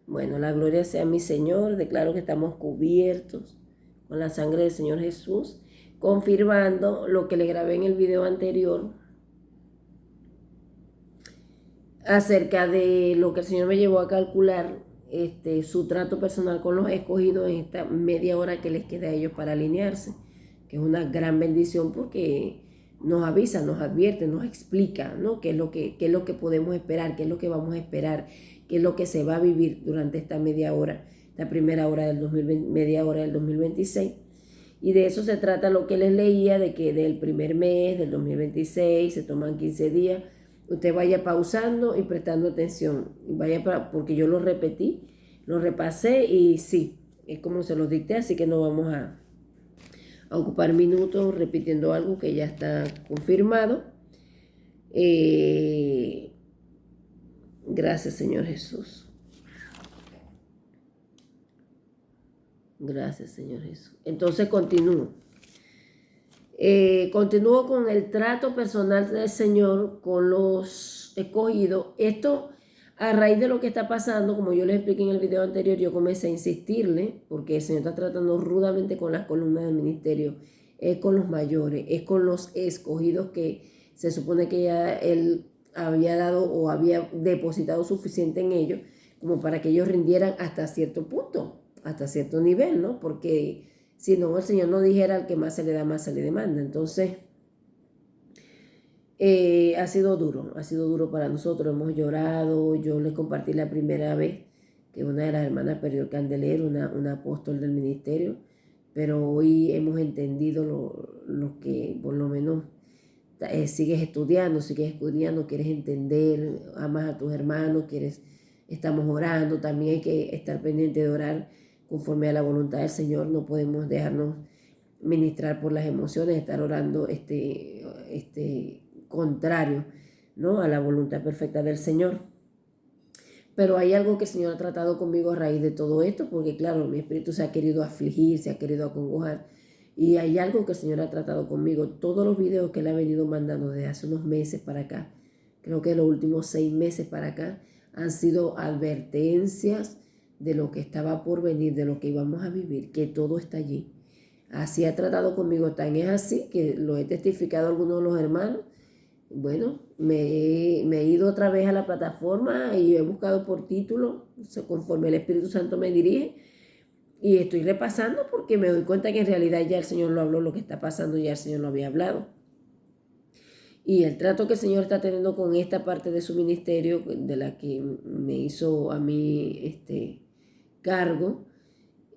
Bueno, la gloria sea a mi Señor. Declaro que estamos cubiertos con la sangre del Señor Jesús, confirmando lo que le grabé en el video anterior acerca de lo que el Señor me llevó a calcular su trato personal con los escogidos en esta media hora que les queda a ellos para alinearse, que es una gran bendición porque nos avisa, nos advierte, nos explica, ¿no? qué es lo que podemos esperar, qué es lo que vamos a esperar, qué es lo que se va a vivir durante esta media hora, esta primera hora del 2020, media hora del 2026. Y de eso se trata lo que les leía, de que del primer mes del 2026 se toman 15 días. Usted vaya pausando y prestando atención. Porque yo lo repetí, lo repasé y sí, es como se los dicté, así que no vamos a ocupar minutos repitiendo algo que ya está confirmado. Gracias, Señor Jesús. Gracias, Señor Jesús. Entonces continúo. Continúo con el trato personal del Señor con los escogidos. Esto a raíz de lo que está pasando, como yo les expliqué en el video anterior, yo comencé a insistirle, porque el Señor está tratando rudamente con las columnas del ministerio, es con los mayores, es con los escogidos que se supone que ya Él había dado o había depositado suficiente en ellos como para que ellos rindieran hasta cierto punto, hasta cierto nivel, ¿no? Porque si no, el Señor no dijera al que más se le da, más se le demanda. Entonces, ha sido duro para nosotros, hemos llorado. Yo les compartí la primera vez que una de las hermanas perdió el candelero, una apóstol del ministerio, pero hoy hemos entendido lo que por lo menos sigues estudiando, quieres entender, amas a tus hermanos, estamos orando, también hay que estar pendiente de orar conforme a la voluntad del Señor, no podemos dejarnos ministrar por las emociones, estar orando contrario, ¿no?, a la voluntad perfecta del Señor. Pero hay algo que el Señor ha tratado conmigo a raíz de todo esto, porque claro, mi espíritu se ha querido afligir, se ha querido acongojar, y hay algo que el Señor ha tratado conmigo. Todos los videos que Él ha venido mandando desde hace unos meses para acá, creo que los últimos 6 meses para acá, han sido advertencias de lo que estaba por venir, de lo que íbamos a vivir, que todo está allí. Así ha tratado conmigo, tan es así que lo he testificado a algunos de los hermanos. Bueno, me he ido otra vez a la plataforma y he buscado por título, conforme el Espíritu Santo me dirige, y estoy repasando porque me doy cuenta que en realidad ya el Señor lo habló, lo que está pasando ya el Señor lo había hablado. Y el trato que el Señor está teniendo con esta parte de su ministerio, de la que me hizo a mí cargo,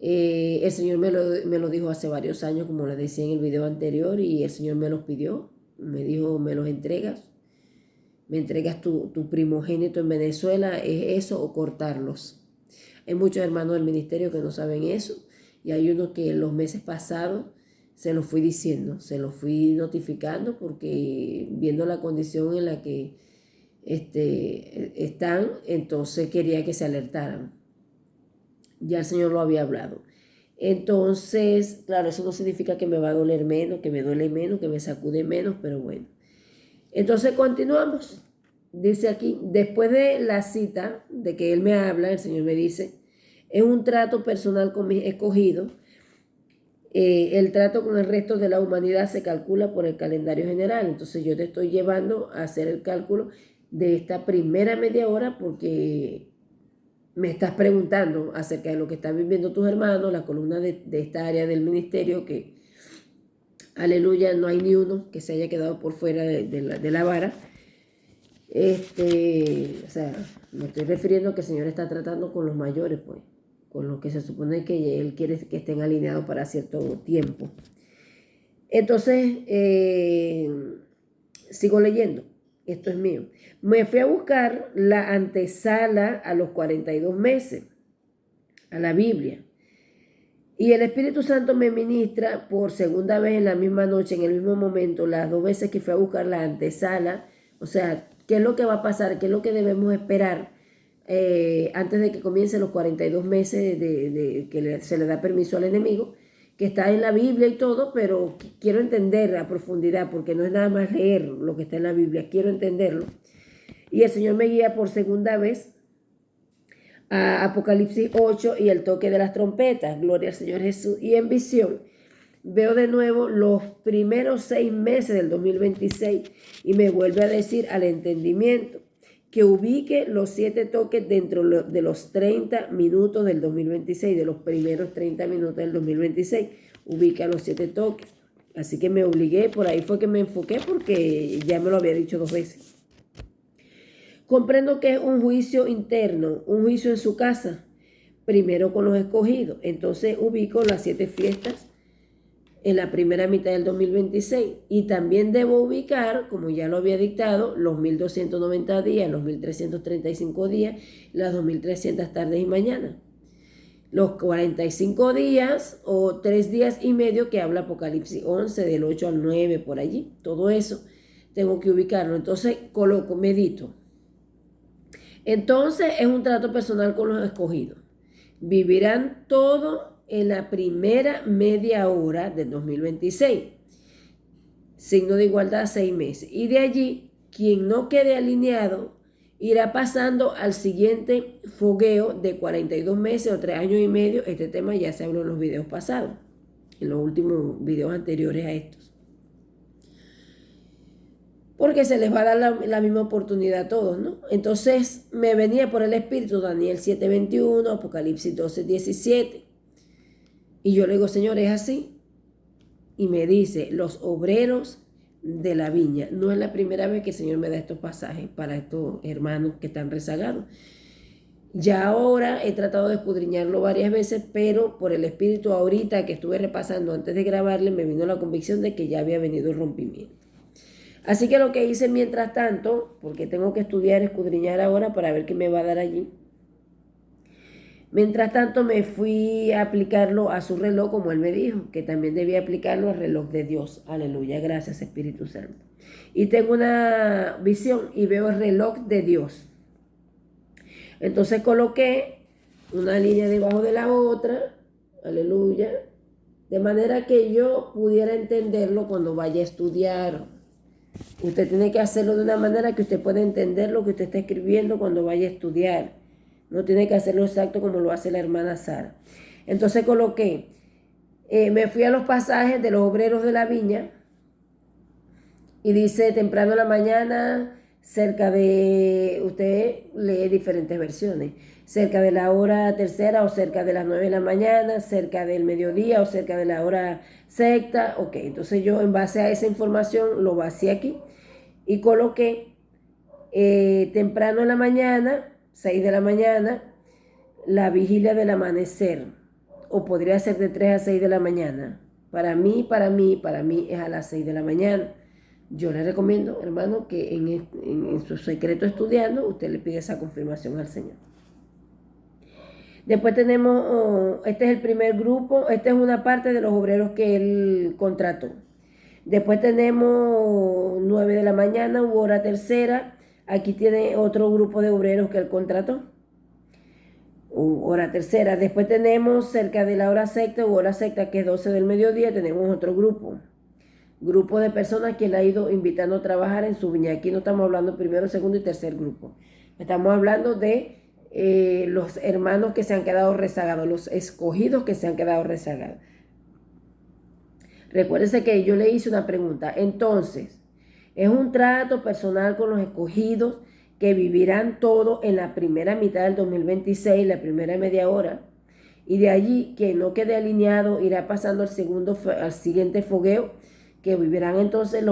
el Señor me lo dijo hace varios años, como le decía en el video anterior, y el Señor me los pidió, me dijo, me los entregas, me entregas tu primogénito en Venezuela, ¿es eso o cortarlos? Hay muchos hermanos del ministerio que no saben eso, y hay unos que los meses pasados se los fui diciendo, se los fui notificando, porque viendo la condición en la que están, entonces quería que se alertaran. Ya el Señor lo había hablado. Entonces, claro, eso no significa que me va a doler menos, que me duele menos, que me sacude menos, pero bueno. Entonces continuamos. Dice aquí, después de la cita de que Él me habla, el Señor me dice, es un trato personal con mis escogidos. El trato con el resto de la humanidad se calcula por el calendario general. Entonces yo te estoy llevando a hacer el cálculo de esta primera media hora porque me estás preguntando acerca de lo que están viviendo tus hermanos, la columna de esta área del ministerio, que aleluya, no hay ni uno que se haya quedado por fuera de la vara. O sea, me estoy refiriendo a que el Señor está tratando con los mayores, pues, con los que se supone que Él quiere que estén alineados para cierto tiempo. Entonces, sigo leyendo. Esto es mío. Me fui a buscar la antesala a los 42 meses, a la Biblia. Y el Espíritu Santo me ministra por segunda vez en la misma noche, en el mismo momento, las 2 veces que fui a buscar la antesala. O sea, ¿qué es lo que va a pasar? ¿Qué es lo que debemos esperar antes de que comiencen los 42 meses que se le da permiso al enemigo? Que está en la Biblia y todo, pero quiero entender a profundidad, porque no es nada más leer lo que está en la Biblia, quiero entenderlo. Y el Señor me guía por segunda vez a Apocalipsis 8 y el toque de las trompetas, gloria al Señor Jesús. Y en visión veo de nuevo los primeros 6 meses del 2026 y me vuelve a decir al entendimiento que ubique los 7 toques dentro de los 30 minutos del 2026, de los primeros 30 minutos del 2026, ubica los 7 toques. Así que me obligué, por ahí fue que me enfoqué porque ya me lo había dicho 2 veces. Comprendo que es un juicio interno, un juicio en su casa, primero con los escogidos. Entonces ubico las 7 fiestas en la primera mitad del 2026 y también debo ubicar, como ya lo había dictado, los 1290 días, los 1335 días, las 2300 tardes y mañanas, los 45 días o 3 días y medio que habla Apocalipsis 11, del 8 al 9, por allí, todo eso tengo que ubicarlo. Entonces coloco, medito. Entonces es un trato personal con los escogidos. Vivirán todo en la primera media hora del 2026. Signo de igualdad 6 meses. Y de allí, quien no quede alineado irá pasando al siguiente fogueo de 42 meses o 3 años y medio. Este tema ya se habló en los videos pasados, en los últimos videos anteriores a estos. Porque se les va a dar la misma oportunidad a todos, ¿no? Entonces me venía por el Espíritu Daniel 7:21, Apocalipsis 12:17. Y yo le digo, Señor, ¿es así? Y me dice, los obreros de la viña. No es la primera vez que el Señor me da estos pasajes para estos hermanos que están rezagados. Ya ahora he tratado de escudriñarlo varias veces, pero por el Espíritu ahorita que estuve repasando antes de grabarle, me vino la convicción de que ya había venido el rompimiento. Así que lo que hice mientras tanto, porque tengo que estudiar, escudriñar ahora para ver qué me va a dar allí. Mientras tanto me fui a aplicarlo a su reloj, como él me dijo, que también debía aplicarlo al reloj de Dios. Aleluya, gracias Espíritu Santo. Y tengo una visión y veo el reloj de Dios. Entonces coloqué una línea debajo de la otra, aleluya, de manera que yo pudiera entenderlo cuando vaya a estudiar. Usted tiene que hacerlo de una manera que usted pueda entender lo que usted está escribiendo cuando vaya a estudiar. No tiene que hacerlo exacto como lo hace la hermana Sara. Entonces coloqué, me fui a los pasajes de los obreros de la viña y dice temprano en la mañana, cerca de, usted lee diferentes versiones, cerca de la hora tercera o cerca de las 9 de la mañana, cerca del mediodía o cerca de la hora sexta. Ok, entonces yo en base a esa información lo vacié aquí y coloqué temprano en la mañana, 6 de la mañana, la vigilia del amanecer, o podría ser de 3 a 6 de la mañana. Para mí es a las 6 de la mañana. Yo le recomiendo, hermano, que en su secreto estudiando, usted le pide esa confirmación al Señor. Después tenemos, este es el primer grupo, esta es una parte de los obreros que él contrató. Después tenemos 9 de la mañana u hora tercera. Aquí tiene otro grupo de obreros que él contrató. Hora tercera. Después tenemos cerca de la hora sexta u hora sexta, que es 12 del mediodía, tenemos otro grupo de personas que él ha ido invitando a trabajar en su viña. Aquí no estamos hablando primero, segundo y tercer grupo. Estamos hablando de los hermanos que se han quedado rezagados, los escogidos que se han quedado rezagados. Recuérdense que yo le hice una pregunta. Entonces, es un trato personal con los escogidos que vivirán todo en la primera mitad del 2026, la primera media hora. Y de allí, que no quede alineado, irá pasando al siguiente fogueo, que vivirán entonces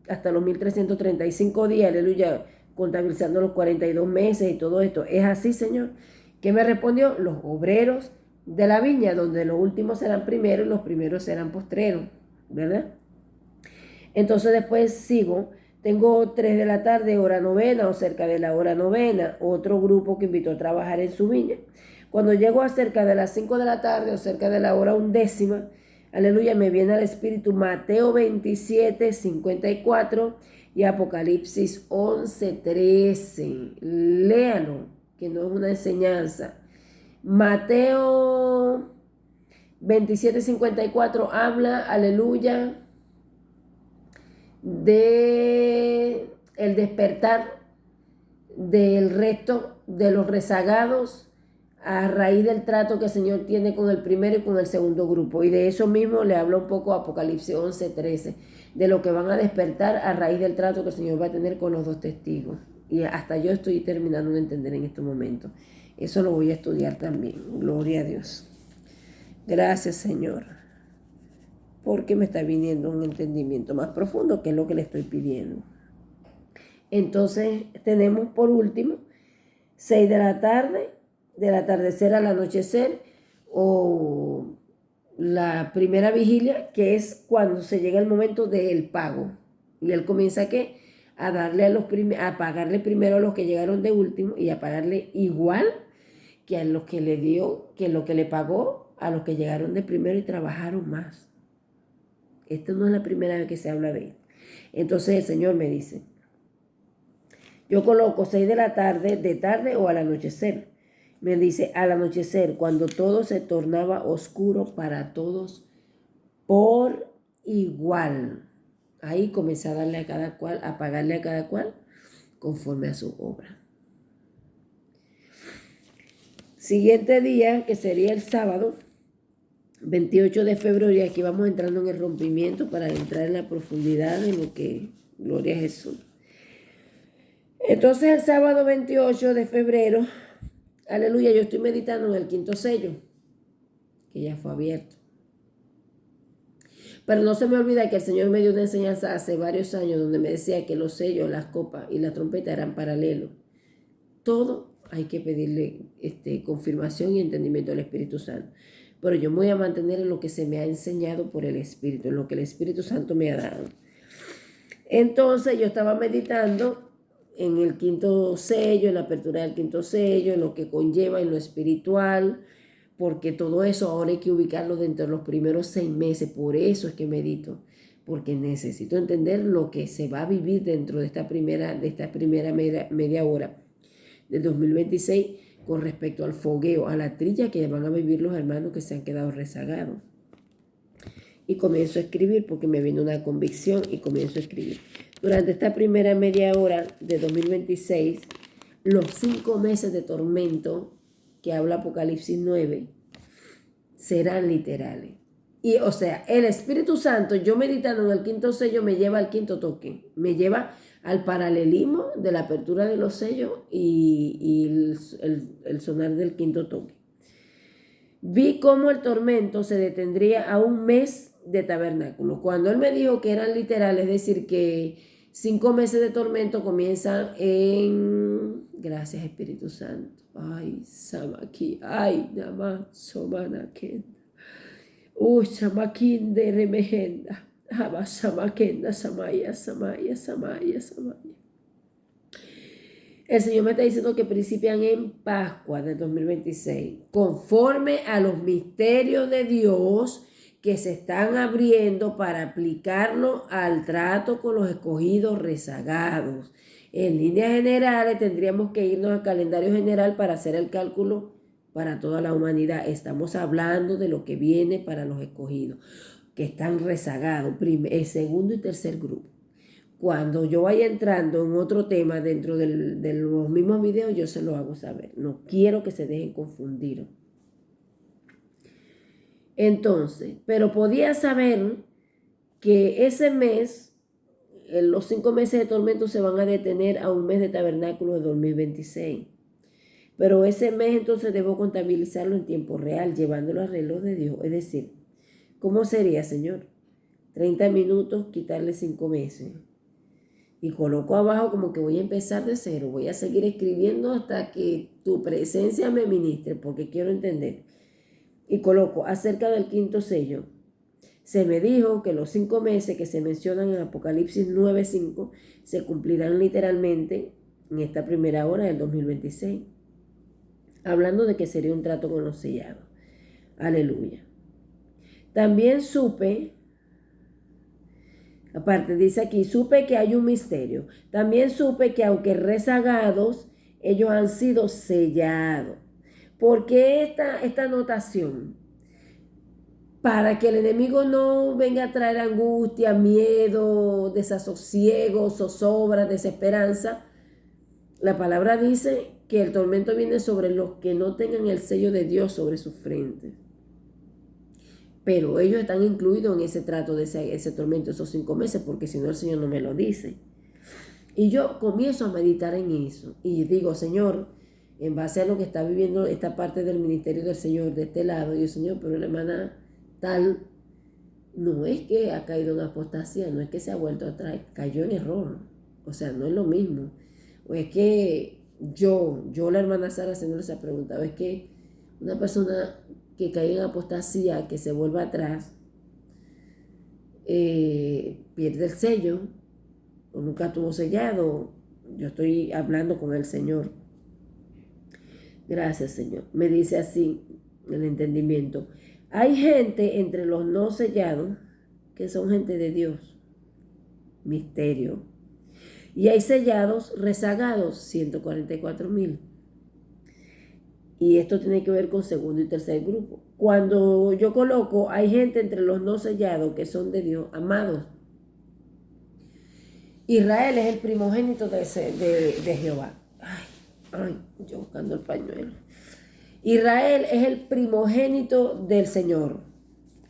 hasta los 1335 días, aleluya, contabilizando los 42 meses y todo esto. ¿Es así, Señor? ¿Qué me respondió? Los obreros de la viña, donde los últimos serán primeros y los primeros serán postreros, ¿verdad? Entonces después sigo, tengo 3 de la tarde, hora novena o cerca de la hora novena, otro grupo que invitó a trabajar en su viña. Cuando llego a cerca de las 5 de la tarde o cerca de la hora undécima, aleluya, me viene al espíritu Mateo 27:54 y Apocalipsis 11:13. Léalo, que no es una enseñanza. Mateo 27:54 habla, aleluya, de el despertar del resto de los rezagados a raíz del trato que el Señor tiene con el primero y con el segundo grupo. Y de eso mismo le habla un poco Apocalipsis 11:13, de lo que van a despertar a raíz del trato que el Señor va a tener con los dos testigos. Y hasta yo estoy terminando de entender en estos momentos. Eso lo voy a estudiar también. Gloria a Dios. Gracias, Señor, porque me está viniendo un entendimiento más profundo, que es lo que le estoy pidiendo. Entonces tenemos por último 6 de la tarde, del atardecer al anochecer, o la primera vigilia, que es cuando se llega el momento del pago. Y él comienza ¿qué? A darle a pagarle primero a los que llegaron de último y a pagarle igual que a los que le dio, que lo que le pagó a los que llegaron de primero y trabajaron más. Esta no es la primera vez que se habla de él. Entonces el Señor me dice, yo coloco 6 de la tarde, de tarde o al anochecer. Me dice, al anochecer, cuando todo se tornaba oscuro para todos por igual. Ahí comencé a darle a cada cual, a pagarle a cada cual conforme a su obra. Siguiente día, que sería el sábado, 28 de febrero, y aquí vamos entrando en el rompimiento para entrar en la profundidad de lo que, gloria a Jesús. Entonces el sábado 28 de febrero, aleluya, yo estoy meditando en el quinto sello, que ya fue abierto. Pero no se me olvida que el Señor me dio una enseñanza hace varios años donde me decía que los sellos, las copas y la trompeta eran paralelos. Todo hay que pedirle confirmación y entendimiento al Espíritu Santo. Pero yo me voy a mantener en lo que se me ha enseñado por el Espíritu, en lo que el Espíritu Santo me ha dado. Entonces yo estaba meditando en el quinto sello, en la apertura del quinto sello, en lo que conlleva en lo espiritual, porque todo eso ahora hay que ubicarlo dentro de los primeros 6 meses. Por eso es que medito, porque necesito entender lo que se va a vivir dentro de esta primera media hora del 2026 con respecto al fogueo, a la trilla que van a vivir los hermanos que se han quedado rezagados. Y comienzo a escribir porque me viene una convicción y comienzo a escribir. Durante esta primera media hora de 2026, los 5 meses de tormento que habla Apocalipsis 9 serán literales. Y o sea, el Espíritu Santo, yo meditando en el quinto sello, me lleva al quinto toque, me lleva al paralelismo de la apertura de los sellos y el sonar del quinto toque. Vi cómo el tormento se detendría a 1 mes de tabernáculo. Cuando él me dijo que eran literales, es decir, que 5 meses de tormento comienzan en... Gracias, Espíritu Santo. Ay, Samaki, ay, Nama, Somanaken. Shamakin de Remegenda. Aba Shamakenda, Samaya, Samaya, Samaya, Samaya. El Señor me está diciendo que principian en Pascua del 2026, conforme a los misterios de Dios que se están abriendo para aplicarlo al trato con los escogidos rezagados. En líneas generales tendríamos que irnos al calendario general para hacer el cálculo para toda la humanidad. Estamos hablando de lo que viene para los escogidos, que están rezagados, el segundo y tercer grupo. Cuando yo vaya entrando en otro tema dentro de los mismos videos, yo se lo hago saber. No quiero que se dejen confundir. Entonces, pero podía saber que ese mes, los 5 meses de tormento se van a detener a 1 mes de tabernáculo de 2026. Pero ese mes entonces debo contabilizarlo en tiempo real, llevándolo al reloj de Dios. Es decir, ¿cómo sería, Señor? 30 minutos, quitarle 5 meses. Y coloco abajo como que voy a empezar de cero, voy a seguir escribiendo hasta que tu presencia me ministre, porque quiero entender. Y coloco acerca del quinto sello. Se me dijo que los 5 meses que se mencionan en Apocalipsis 9:5 se cumplirán literalmente en esta primera hora del 2026. Hablando de que sería un trato con los sellados. Aleluya. También supe... Aparte, dice aquí, supe que hay un misterio. También supe que aunque rezagados, ellos han sido sellados. ¿Por qué esta anotación? Para que el enemigo no venga a traer angustia, miedo, desasosiego, zozobra, desesperanza. La palabra dice que el tormento viene sobre los que no tengan el sello de Dios sobre su frente. Pero ellos están incluidos en ese trato de ese tormento, esos 5 meses, porque si no el Señor no me lo dice. Y yo comienzo a meditar en eso y digo, Señor, en base a lo que está viviendo esta parte del ministerio del Señor de este lado, yo, Señor, pero la hermana tal, no es que ha caído en apostasía, no es que se ha vuelto atrás, cayó en error. O sea, no es lo mismo. O es que yo la hermana Sara, haciéndole esa pregunta, o es que una persona que cae en apostasía, que se vuelva atrás, pierde el sello, o nunca tuvo sellado. Yo estoy hablando con el Señor. Gracias, Señor. Me dice así el entendimiento. Hay gente entre los no sellados que son gente de Dios. Misterio. Y hay sellados rezagados, 144,000. Y esto tiene que ver con segundo y tercer grupo. Cuando yo coloco, hay gente entre los no sellados que son de Dios, amados. Israel es el primogénito de Jehová. Ay, yo buscando el pañuelo. Israel es el primogénito del Señor.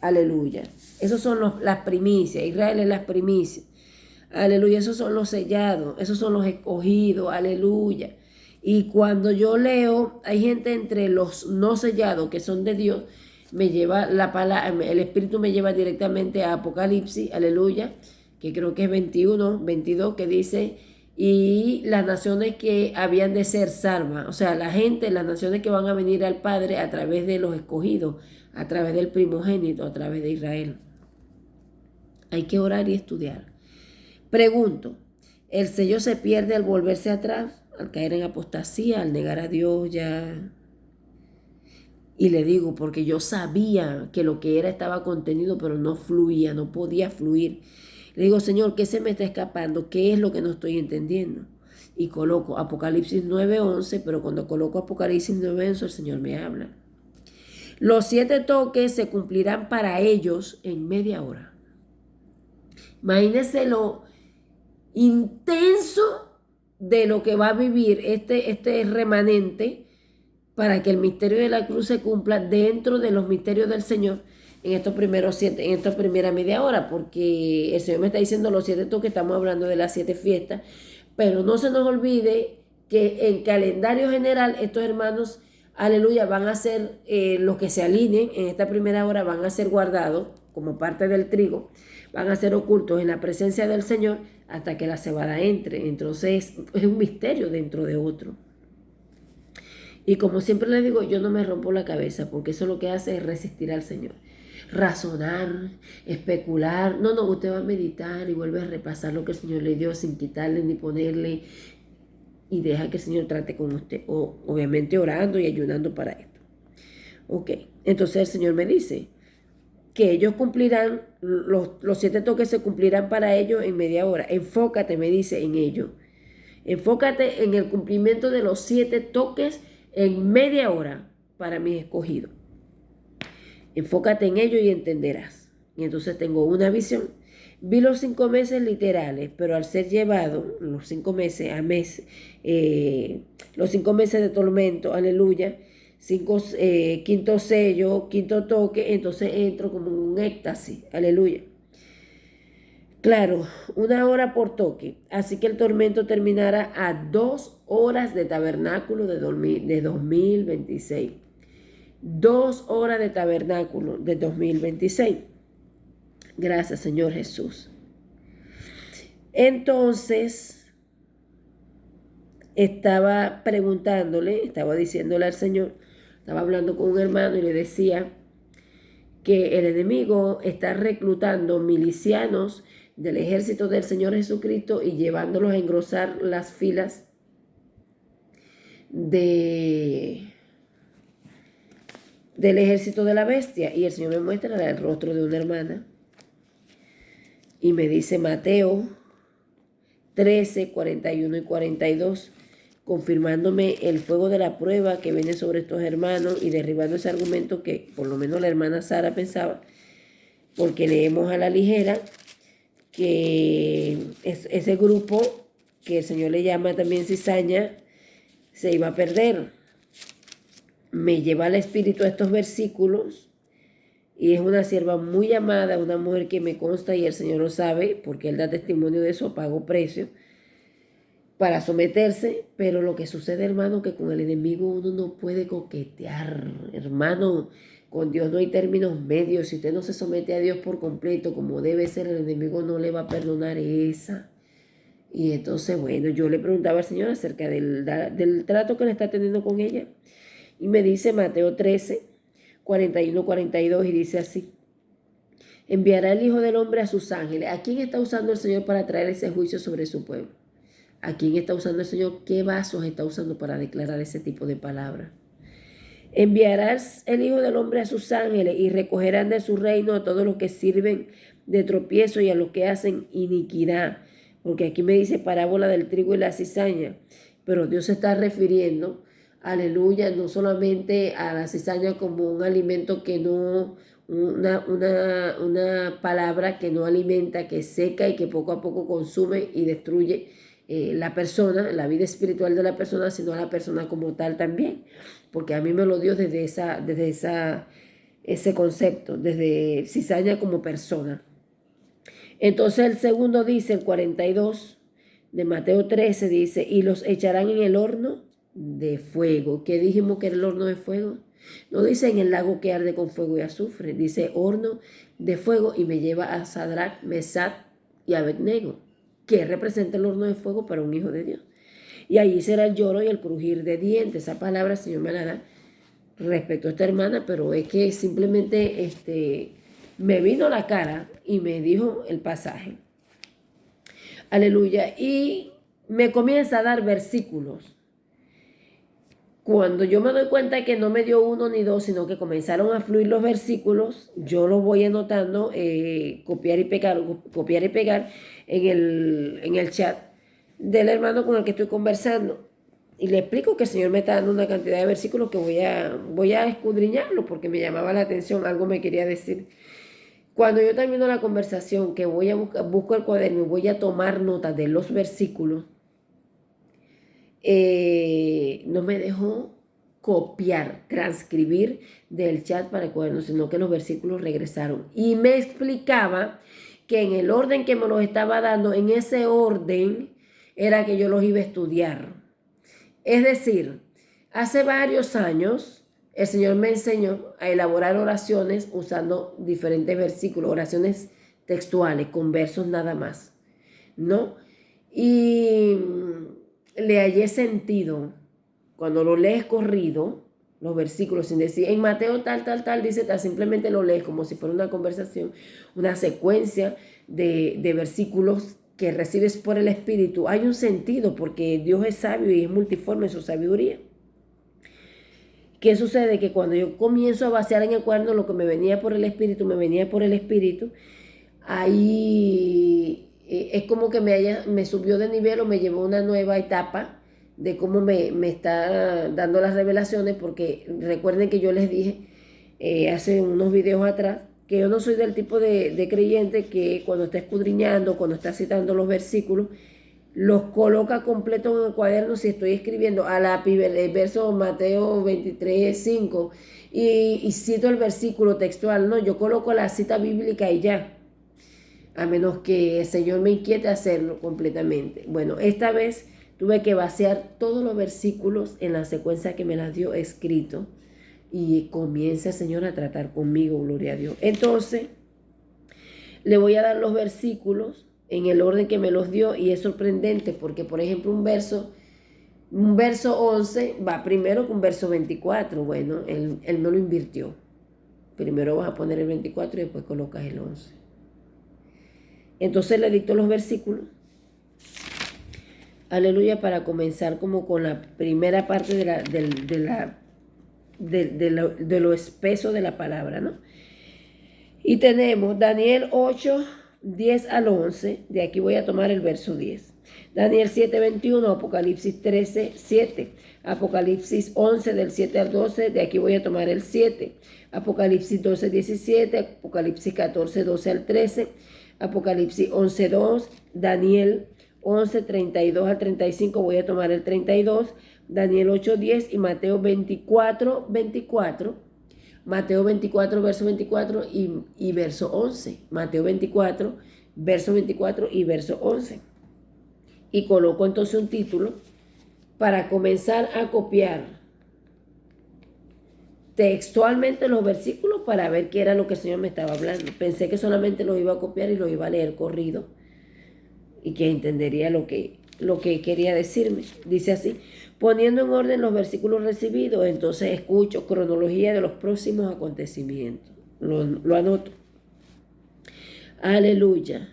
Aleluya. Esos son las primicias. Israel es las primicias. Aleluya. Esos son los sellados. Esos son los escogidos. Aleluya. Y cuando yo leo, hay gente entre los no sellados que son de Dios, me lleva la palabra, el Espíritu me lleva directamente a Apocalipsis, aleluya, que creo que es 21, 22, que dice, y las naciones que habían de ser salvas, o sea, la gente, las naciones que van a venir al Padre a través de los escogidos, a través del primogénito, a través de Israel. Hay que orar y estudiar. Pregunto, ¿el sello se pierde al volverse atrás? Al caer en apostasía, al negar a Dios ya. Y le digo, porque yo sabía que lo que era estaba contenido, pero no fluía, no podía fluir. Le digo, Señor, ¿qué se me está escapando? ¿Qué es lo que no estoy entendiendo? Y coloco Apocalipsis 9:11, pero cuando coloco Apocalipsis 9:11, el Señor me habla. Los 7 toques se cumplirán para ellos en media hora. Imagínense lo intenso de lo que va a vivir este remanente para que el misterio de la cruz se cumpla dentro de los misterios del Señor en estos primeros 7, en esta primera media hora, porque el Señor me está diciendo los 7 toques, estamos hablando de las 7 fiestas, pero no se nos olvide que en calendario general estos hermanos, aleluya, van a ser los que se alineen en esta primera hora, van a ser guardados como parte del trigo, van a ser ocultos en la presencia del Señor hasta que la cebada entre. Entonces es un misterio dentro de otro. Y como siempre les digo, yo no me rompo la cabeza, porque eso lo que hace es resistir al Señor. Razonar, especular. No, usted va a meditar y vuelve a repasar lo que el Señor le dio sin quitarle ni ponerle. Y deja que el Señor trate con usted. Obviamente orando y ayunando para esto. Ok, entonces el Señor me dice que ellos cumplirán, los 7 toques se cumplirán para ellos en media hora. Enfócate, me dice, en ello. Enfócate en el cumplimiento de los 7 toques en media hora para mis escogidos. Enfócate en ello y entenderás. Y entonces tengo una visión. Vi los 5 meses literales, pero al ser llevado, los 5 meses a mes, los 5 meses de tormento, aleluya, quinto sello, quinto toque, entonces entro como en un éxtasis, aleluya. Claro, 1 hora por toque, así que el tormento terminará a 2 horas de tabernáculo de 2026. 2 horas de tabernáculo de 2026. Gracias, Señor Jesús. Entonces, estaba diciéndole al Señor, estaba hablando con un hermano y le decía que el enemigo está reclutando milicianos del ejército del Señor Jesucristo y llevándolos a engrosar las filas del ejército de la bestia. Y el Señor me muestra el rostro de una hermana y me dice Mateo 13, 41 y 42, confirmándome el fuego de la prueba que viene sobre estos hermanos y derribando ese argumento que por lo menos la hermana Sara pensaba, porque leemos a la ligera que ese grupo que el Señor le llama también cizaña, se iba a perder. Me lleva al espíritu a estos versículos y es una sierva muy amada, una mujer que me consta y el Señor lo sabe porque Él da testimonio de eso, pagó precio para someterse, pero lo que sucede, hermano, que con el enemigo uno no puede coquetear, hermano. Con Dios no hay términos medios. Si usted no se somete a Dios por completo como debe ser, el enemigo no le va a perdonar esa. Y entonces, bueno, yo le preguntaba al Señor acerca del trato que le está teniendo con ella. Y me dice Mateo 13, 41, 42, y dice así: enviará el Hijo del Hombre a sus ángeles. ¿A quién está usando el Señor para traer ese juicio sobre su pueblo? ¿A quién está usando el Señor? ¿Qué vasos está usando para declarar ese tipo de palabras? Enviarás el Hijo del Hombre a sus ángeles y recogerán de su reino a todos los que sirven de tropiezo y a los que hacen iniquidad. Porque aquí me dice parábola del trigo y la cizaña, pero Dios se está refiriendo, aleluya, no solamente a la cizaña como un alimento que no, una palabra que no alimenta, que seca y que poco a poco consume y destruye la persona, la vida espiritual de la persona, sino a la persona como tal también, porque a mí me lo dio desde ese concepto, desde cizaña como persona. Entonces el segundo dice, el 42 de Mateo 13 dice, y los echarán en el horno de fuego. ¿Qué dijimos que era el horno de fuego? No dice en el lago que arde con fuego y azufre, dice horno de fuego, y me lleva a Sadrach, Mesach y Abednego, que representa el horno de fuego para un hijo de Dios. Y allí será el lloro y el crujir de dientes. Esa palabra el Señor me la da respecto a esta hermana, pero es que simplemente me vino a la cara y me dijo el pasaje. Aleluya. Y me comienza a dar versículos. Cuando yo me doy cuenta que no me dio uno ni dos, sino que comenzaron a fluir los versículos, yo los voy anotando, copiar y pegar en el chat del hermano con el que estoy conversando. Y le explico que el Señor me está dando una cantidad de versículos que voy a escudriñarlo porque me llamaba la atención, algo me quería decir. Cuando yo termino la conversación, que voy a busco el cuaderno y voy a tomar notas de los versículos, no me dejó copiar, transcribir del chat para el cuaderno, sino que los versículos regresaron. Y me explicaba que en el orden que me los estaba dando, en ese orden era que yo los iba a estudiar. Es decir, hace varios años el Señor me enseñó a elaborar oraciones usando diferentes versículos, oraciones textuales, con versos nada más, ¿no? Y le hallé sentido cuando lo lees corrido, los versículos, sin decir, en Mateo tal, dice tal, simplemente lo lees como si fuera una conversación, una secuencia de versículos que recibes por el Espíritu. Hay un sentido porque Dios es sabio y es multiforme en su sabiduría. ¿Qué sucede? Que cuando yo comienzo a vaciar en el cuaderno lo que me venía por el Espíritu, ahí es como que me subió de nivel o me llevó a una nueva etapa de cómo me está dando las revelaciones, porque recuerden que yo les dije hace unos videos atrás que yo no soy del tipo de creyente que cuando está escudriñando, cuando está citando los versículos, los coloca completos en el cuaderno si estoy escribiendo a lápiz el verso Mateo 23, 5 y cito el versículo textual. No, yo coloco la cita bíblica y ya, a menos que el Señor me inquiete hacerlo completamente. Bueno, esta vez tuve que vaciar todos los versículos en la secuencia que me las dio escrito y comienza el Señor a tratar conmigo, gloria a Dios. Entonces, le voy a dar los versículos en el orden que me los dio y es sorprendente porque, por ejemplo, un verso 11 va primero que un verso 24. Bueno, él no lo invirtió. Primero vas a poner el 24 y después colocas el 11. Entonces le dicto los versículos. Aleluya, para comenzar como con la primera parte de lo espeso de la palabra, ¿no? Y tenemos Daniel 8, 10 al 11, de aquí voy a tomar el verso 10. Daniel 7, 21, Apocalipsis 13, 7. Apocalipsis 11, del 7 al 12, de aquí voy a tomar el 7. Apocalipsis 12, 17, Apocalipsis 14, 12 al 13, Apocalipsis 11, 2, Daniel 11, 32 al 35, voy a tomar el 32, Daniel 8:10 y Mateo 24:24. Mateo 24, verso 24 y verso 11. Mateo 24, verso 24 y verso 11. Y coloco entonces un título para comenzar a copiar textualmente los versículos para ver qué era lo que el Señor me estaba hablando. Pensé que solamente los iba a copiar y los iba a leer corrido y que entendería lo que quería decirme. Dice así: poniendo en orden los versículos recibidos, entonces escucho cronología de los próximos acontecimientos. Lo anoto. Aleluya.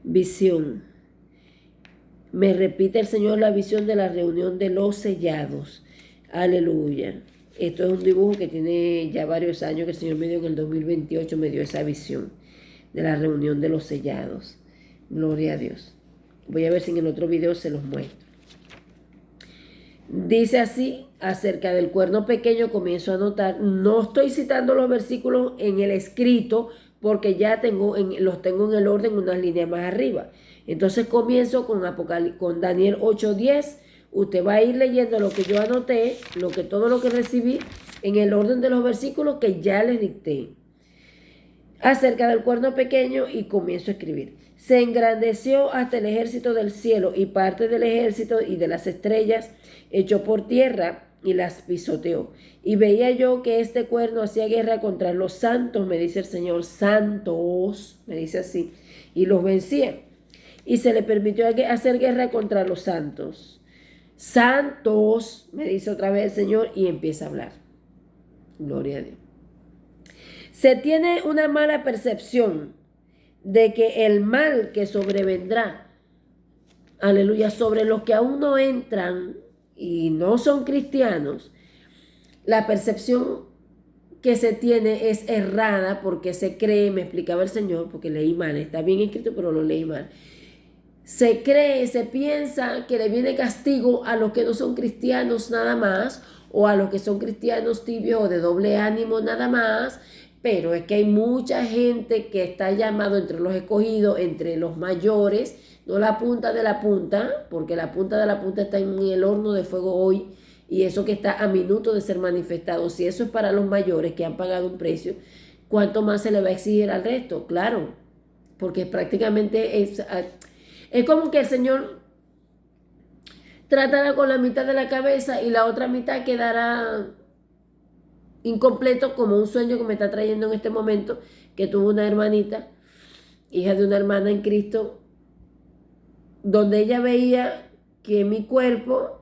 Visión. Me repite el Señor la visión de la reunión de los sellados. Aleluya. Esto es un dibujo que tiene ya varios años que el Señor me dio, en el 2028 me dio esa visión de la reunión de los sellados. Gloria a Dios. Voy a ver si en el otro video se los muestro. Dice así, acerca del cuerno pequeño comienzo a anotar. No estoy citando los versículos en el escrito porque ya los tengo en el orden unas líneas más arriba. Entonces comienzo con Daniel 8:10. Usted va a ir leyendo lo que yo anoté, todo lo que recibí en el orden de los versículos que ya les dicté. Acerca del cuerno pequeño, y comienzo a escribir. Se engrandeció hasta el ejército del cielo, y parte del ejército y de las estrellas echó por tierra y las pisoteó. Y veía yo que este cuerno hacía guerra contra los santos, me dice el Señor, santos, me dice así, y los vencía. Y se le permitió hacer guerra contra los santos. Santos, me dice otra vez el Señor, y empieza a hablar. Gloria a Dios. Se tiene una mala percepción de que el mal que sobrevendrá, aleluya, sobre los que aún no entran y no son cristianos, la percepción que se tiene es errada porque se cree, me explicaba el Señor, porque leí mal, está bien escrito pero lo leí mal. Se cree, se piensa que le viene castigo a los que no son cristianos nada más, o a los que son cristianos tibios o de doble ánimo nada más, pero es que hay mucha gente que está llamado entre los escogidos, entre los mayores, no la punta de la punta, porque la punta de la punta está en el horno de fuego hoy, y eso que está a minutos de ser manifestado. Si eso es para los mayores que han pagado un precio, ¿cuánto más se le va a exigir al resto? Claro, porque prácticamente es como que el Señor tratará con la mitad de la cabeza y la otra mitad quedará incompleto, como un sueño que me está trayendo en este momento, que tuvo una hermanita, hija de una hermana en Cristo, donde ella veía que mi cuerpo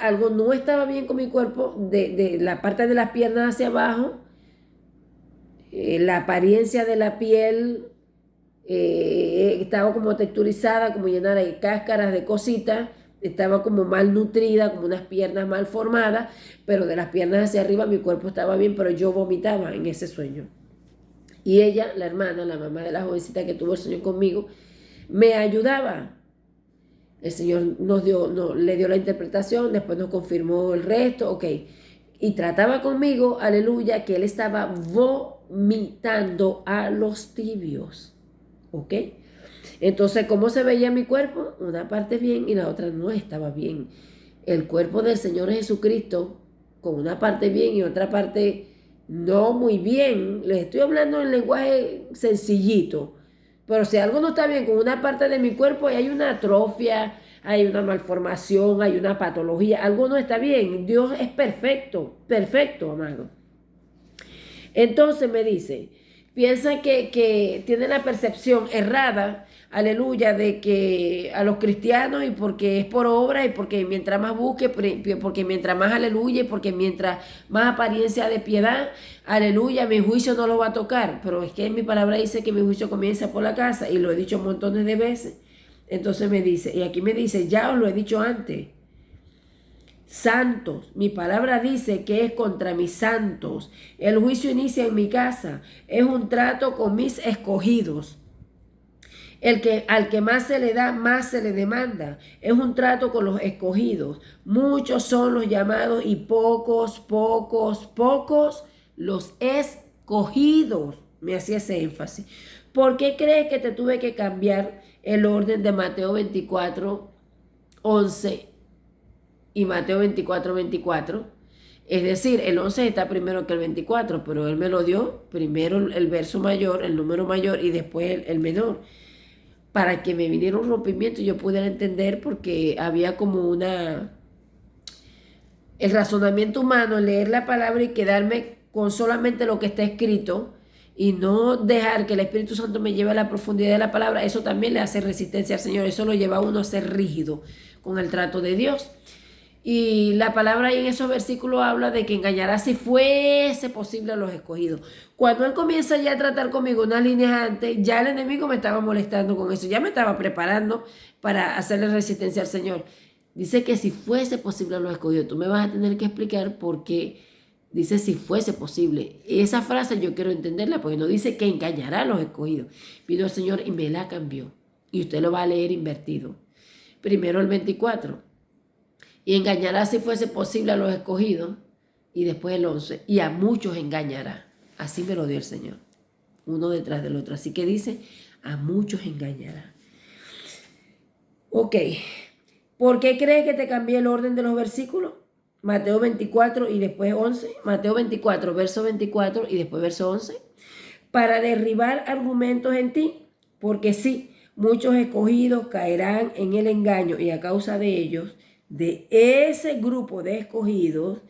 algo no estaba bien con mi cuerpo, de la parte de las piernas hacia abajo, la apariencia de la piel estaba como texturizada, como llena de cáscaras, de cositas, estaba como mal nutrida, como unas piernas mal formadas, pero de las piernas hacia arriba mi cuerpo estaba bien, pero yo vomitaba en ese sueño. Y ella, la hermana, la mamá de la jovencita que tuvo el sueño conmigo, me ayudaba. El Señor le dio la interpretación, después nos confirmó el resto, ok. Y trataba conmigo, aleluya, que él estaba vomitando a los tibios, ok. Entonces, ¿cómo se veía mi cuerpo? Una parte bien y la otra no estaba bien. El cuerpo del Señor Jesucristo, con una parte bien y otra parte no muy bien. Les estoy hablando en lenguaje sencillito. Pero si algo no está bien con una parte de mi cuerpo, hay una atrofia, hay una malformación, hay una patología, algo no está bien. Dios es perfecto, perfecto, amado. Entonces me dice, piensa que tiene la percepción errada, aleluya, de que a los cristianos, y porque es por obra, y porque mientras más busque, porque mientras más aleluya, porque mientras más apariencia de piedad, aleluya, mi juicio no lo va a tocar. Pero es que en mi palabra dice que mi juicio comienza por la casa, y lo he dicho montones de veces. Entonces me dice, y aquí me dice, ya os lo he dicho antes, santos, mi palabra dice que es contra mis santos. El juicio inicia en mi casa, es un trato con mis escogidos. Al que más se le da, más se le demanda. Es un trato con los escogidos. Muchos son los llamados y pocos los escogidos. Me hacía ese énfasis. ¿Por qué crees que te tuve que cambiar el orden de Mateo 24 11 y Mateo 24, 24. Es decir, el 11 está primero que el 24, pero él me lo dio primero el verso mayor, el número mayor y después el menor, para que me viniera un rompimiento y yo pudiera entender, porque había como el razonamiento humano, leer la palabra y quedarme con solamente lo que está escrito y no dejar que el Espíritu Santo me lleve a la profundidad de la palabra. Eso también le hace resistencia al Señor, eso lo lleva a uno a ser rígido con el trato de Dios. Y la palabra ahí en esos versículos habla de que engañará si fuese posible a los escogidos. Cuando él comienza ya a tratar conmigo unas líneas antes, ya el enemigo me estaba molestando con eso, ya me estaba preparando para hacerle resistencia al Señor. Dice que si fuese posible a los escogidos, tú me vas a tener que explicar por qué dice si fuese posible. Esa frase yo quiero entenderla, porque no dice que engañará a los escogidos. Vino el Señor y me la cambió. Y usted lo va a leer invertido. Primero el 24. Y engañará si fuese posible a los escogidos. Y después el 11. Y a muchos engañará. Así me lo dio el Señor. Uno detrás del otro. Así que dice, a muchos engañará. Ok. ¿Por qué crees que te cambié el orden de los versículos? Mateo 24 y después 11. Mateo 24, verso 24 y después verso 11. Para derribar argumentos en ti. Porque sí, muchos escogidos caerán en el engaño y a causa de ellos, de ese grupo de escogidos,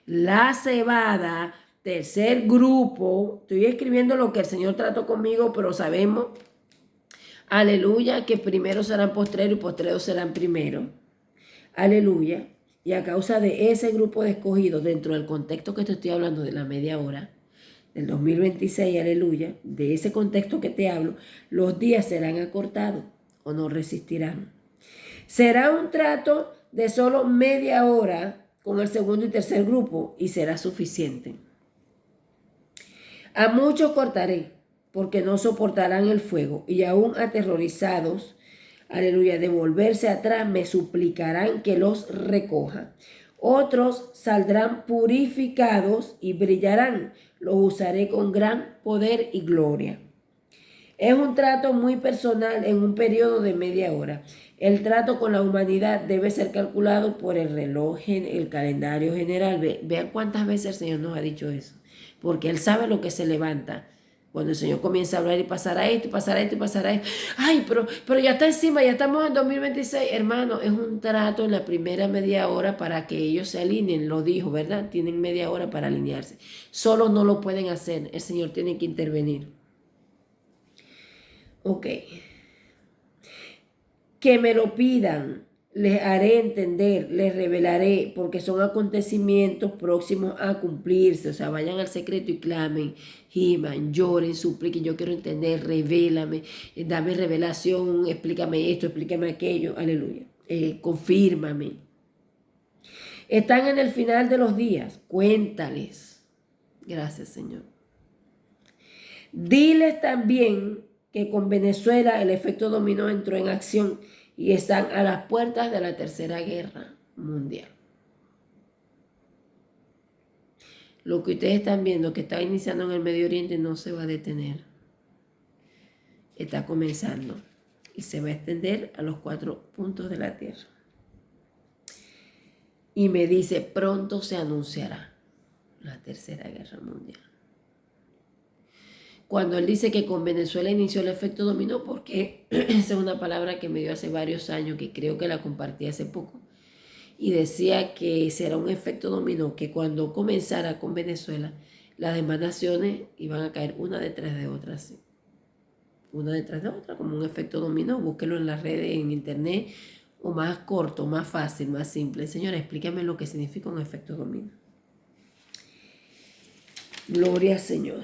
la cebada, tercer grupo, estoy escribiendo lo que el Señor trató conmigo, pero sabemos, aleluya, que primero serán postreros y postreros serán primero. Aleluya. Y a causa de ese grupo de escogidos, dentro del contexto que te estoy hablando de la media hora, del 2026, aleluya, de ese contexto que te hablo, los días serán acortados o no resistirán. Será un trato de solo media hora con el segundo y tercer grupo y será suficiente. A muchos cortaré porque no soportarán el fuego y aún aterrorizados, aleluya, de volverse atrás, me suplicarán que los recoja. Otros saldrán purificados y brillarán. Los usaré con gran poder y gloria. Es un trato muy personal en un periodo de media hora. El trato con la humanidad debe ser calculado por el reloj, el calendario general. Vean cuántas veces el Señor nos ha dicho eso. Porque Él sabe lo que se levanta. Cuando el Señor comienza a hablar y pasará esto, y pasará esto, y pasará esto. Ay, pero ya está encima, ya estamos en 2026. Hermano, es un trato en la primera media hora para que ellos se alineen. Lo dijo, ¿verdad? Tienen media hora para alinearse. Solo no lo pueden hacer. El Señor tiene que intervenir. Ok. Que me lo pidan, les haré entender, les revelaré, porque son acontecimientos próximos a cumplirse. O sea, vayan al secreto y clamen, giman, lloren, supliquen. Yo quiero entender, revélame, dame revelación, explícame esto, explícame aquello, aleluya. Confírmame. Están en el final de los días, cuéntales. Gracias, Señor. Diles también que con Venezuela el efecto dominó entró en acción y están a las puertas de la tercera guerra mundial. Lo que ustedes están viendo que está iniciando en el Medio Oriente no se va a detener. Está comenzando y se va a extender a los 4 puntos de la tierra. Y me dice, pronto se anunciará la tercera guerra mundial. Cuando él dice que con Venezuela inició el efecto dominó, porque esa es una palabra que me dio hace varios años, que creo que la compartí hace poco, y decía que será un efecto dominó, que cuando comenzara con Venezuela, las demás naciones iban a caer una detrás de otra, así. Una detrás de otra, como un efecto dominó. Búsquelo en las redes, en internet, o más corto, más fácil, más simple. Señora, explícame lo que significa un efecto dominó. Gloria al Señor.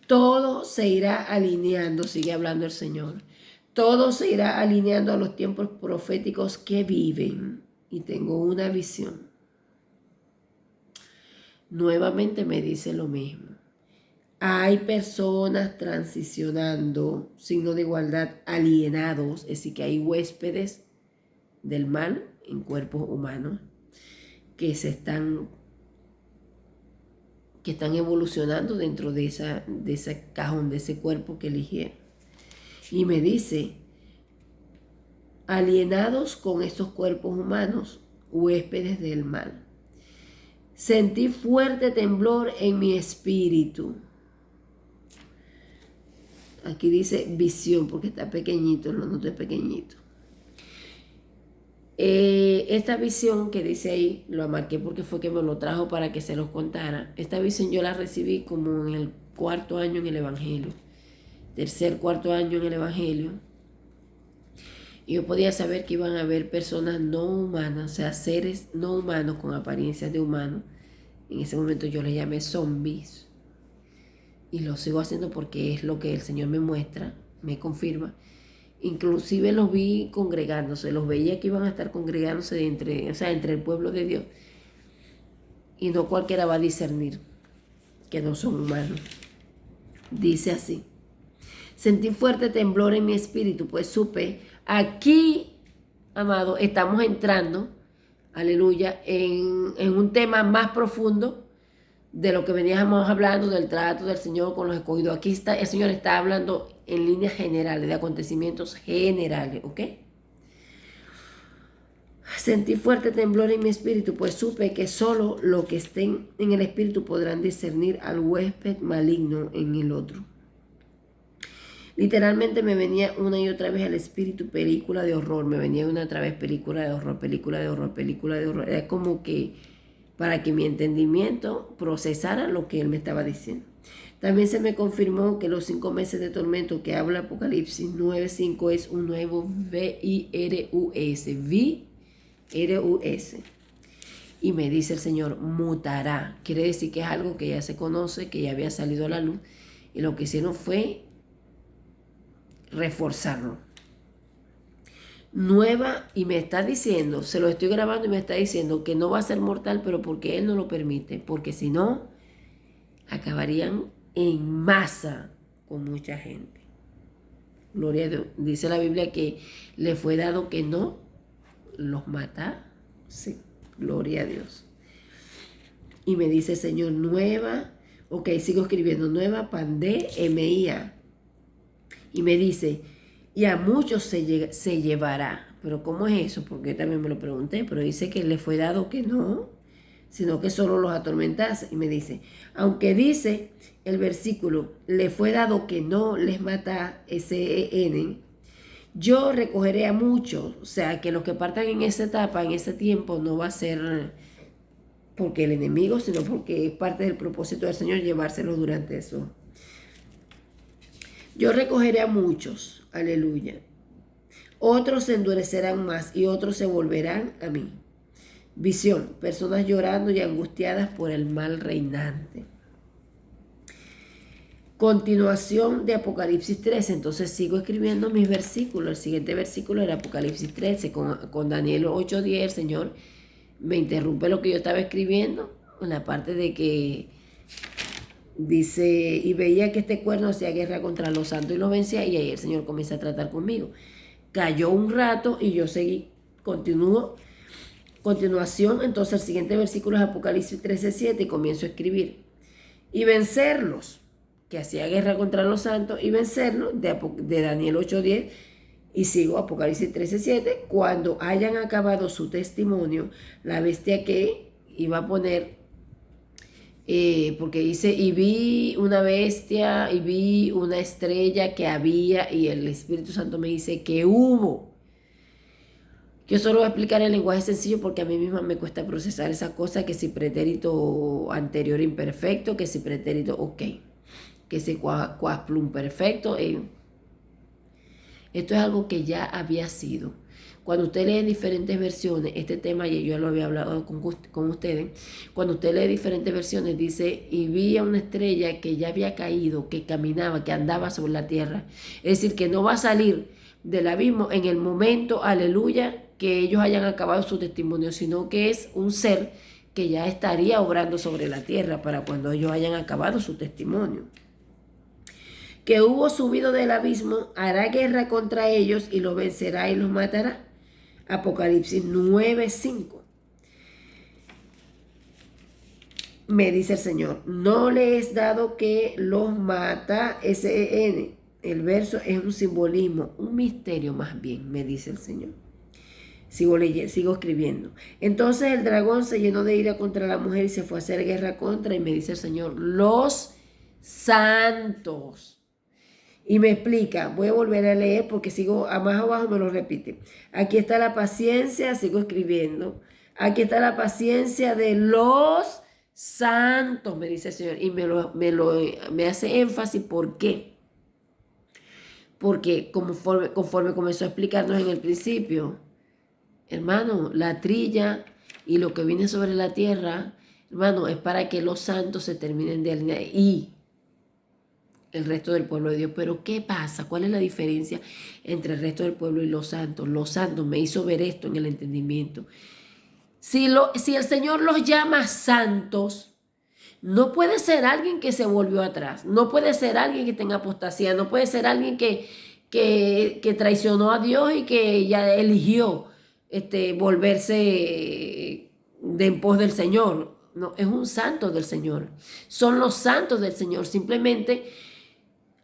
Todo se irá alineando, sigue hablando el Señor. Todo se irá alineando a los tiempos proféticos que viven. Y tengo una visión. Nuevamente me dice lo mismo. Hay personas transicionando, signo de igualdad, alienados, es decir, que hay huéspedes del mal en cuerpos humanos que están evolucionando dentro de ese cajón, de ese cuerpo que eligieron. Y me dice, alienados con estos cuerpos humanos, huéspedes del mal. Sentí fuerte temblor en mi espíritu. Aquí dice visión, porque está pequeñito, lo noté pequeñito. Esta visión que dice ahí, lo marqué porque fue que me lo trajo para que se los contara. Esta visión yo la recibí como en el 4º año en el Evangelio. 3er, 4º año en el Evangelio. Y yo podía saber que iban a haber personas no humanas, o sea, seres no humanos con apariencias de humanos. En ese momento yo les llamé zombies. Y lo sigo haciendo porque es lo que el Señor me muestra, me confirma. Inclusive los vi congregándose, los veía que iban a estar congregándose entre el pueblo de Dios. Y no cualquiera va a discernir que no son humanos. Dice así: sentí fuerte temblor en mi espíritu, pues supe, aquí, amado, estamos entrando, aleluya, en un tema más profundo de lo que veníamos hablando, del trato del Señor con los escogidos. Aquí está, el Señor está hablando en líneas generales, de acontecimientos generales, ¿ok? Sentí fuerte temblor en mi espíritu, pues supe que solo los que estén en el espíritu podrán discernir al huésped maligno en el otro. Literalmente me venía una y otra vez al espíritu película de horror, me venía una y otra vez película de horror, película de horror, película de horror. Era como que para que mi entendimiento procesara lo que él me estaba diciendo. También se me confirmó que los 5 meses de tormento que habla Apocalipsis 9:5 es un nuevo virus, virus. Y me dice el Señor, mutará. Quiere decir que es algo que ya se conoce, que ya había salido a la luz. Y lo que hicieron fue reforzarlo. Nueva, y me está diciendo, se lo estoy grabando y me está diciendo que no va a ser mortal, pero porque Él no lo permite, porque si no, acabarían en masa con mucha gente. Gloria a Dios. Dice la Biblia que le fue dado que no los mata. Sí, gloria a Dios. Y me dice, Señor, nueva, ok, sigo escribiendo, nueva pandemia. Y me dice, y a muchos se llevará. Pero ¿cómo es eso? Porque también me lo pregunté, pero dice que le fue dado que no, sino que solo los atormentase. Y me dice, aunque dice el versículo, le fue dado que no les mata SEN, yo recogeré a muchos. O sea, que los que partan en esa etapa, en ese tiempo, no va a ser porque el enemigo, sino porque es parte del propósito del Señor llevárselos durante eso. Yo recogeré a muchos, aleluya. Otros se endurecerán más y otros se volverán a mí. Visión, personas llorando y angustiadas por el mal reinante. Continuación de Apocalipsis 13, entonces sigo escribiendo mis versículos. El siguiente versículo era Apocalipsis 13, con Daniel 8:10, el Señor me interrumpe lo que yo estaba escribiendo, en la parte de que dice, y veía que este cuerno hacía guerra contra los santos y los vencía, y ahí el Señor comienza a tratar conmigo. Cayó un rato y yo seguí, continuación, entonces el siguiente versículo es Apocalipsis 13:7 y comienzo a escribir. Y vencerlos, que hacía guerra contra los santos, y vencerlos, de Daniel 8:10, y sigo Apocalipsis 13:7, cuando hayan acabado su testimonio, la bestia que iba a poner, porque dice, y vi una bestia, y vi una estrella que había, y el Espíritu Santo me dice que hubo. Yo solo voy a explicar en lenguaje sencillo porque a mí misma me cuesta procesar esa cosa, que si pretérito anterior imperfecto, que si pretérito ok, que si cuasplumperfecto. Esto es algo que ya había sido. Cuando usted lee diferentes versiones, este tema ya yo lo había hablado con ustedes, cuando usted lee diferentes versiones dice, y vi a una estrella que ya había caído, que caminaba, que andaba sobre la tierra. Es decir, que no va a salir del abismo en el momento, aleluya, que ellos hayan acabado su testimonio, sino que es un ser que ya estaría obrando sobre la tierra para cuando ellos hayan acabado su testimonio. Que hubo subido del abismo, hará guerra contra ellos y los vencerá y los matará. Apocalipsis 9:5. Me dice el Señor, no le es dado que los mata SEN. El verso es un simbolismo, un misterio más bien, me dice el Señor. Sigo escribiendo. Entonces el dragón se llenó de ira contra la mujer y se fue a hacer guerra contra, y me dice el Señor, los santos. Y me explica, voy a volver a leer porque sigo, a más abajo me lo repite. Aquí está la paciencia, sigo escribiendo. Aquí está la paciencia de los santos, me dice el Señor. Y me hace énfasis, ¿por qué? Porque conforme comenzó a explicarnos en el principio, hermano, la trilla y lo que viene sobre la tierra, hermano, es para que los santos se terminen de alinear y el resto del pueblo de Dios. Pero ¿qué pasa? ¿Cuál es la diferencia entre el resto del pueblo y los santos? Los santos, me hizo ver esto en el entendimiento. Si el Señor los llama santos, no puede ser alguien que se volvió atrás, no puede ser alguien que tenga apostasía, no puede ser alguien que traicionó a Dios y que ya eligió volverse de en pos del Señor. No, es un santo del Señor. Son los santos del Señor. Simplemente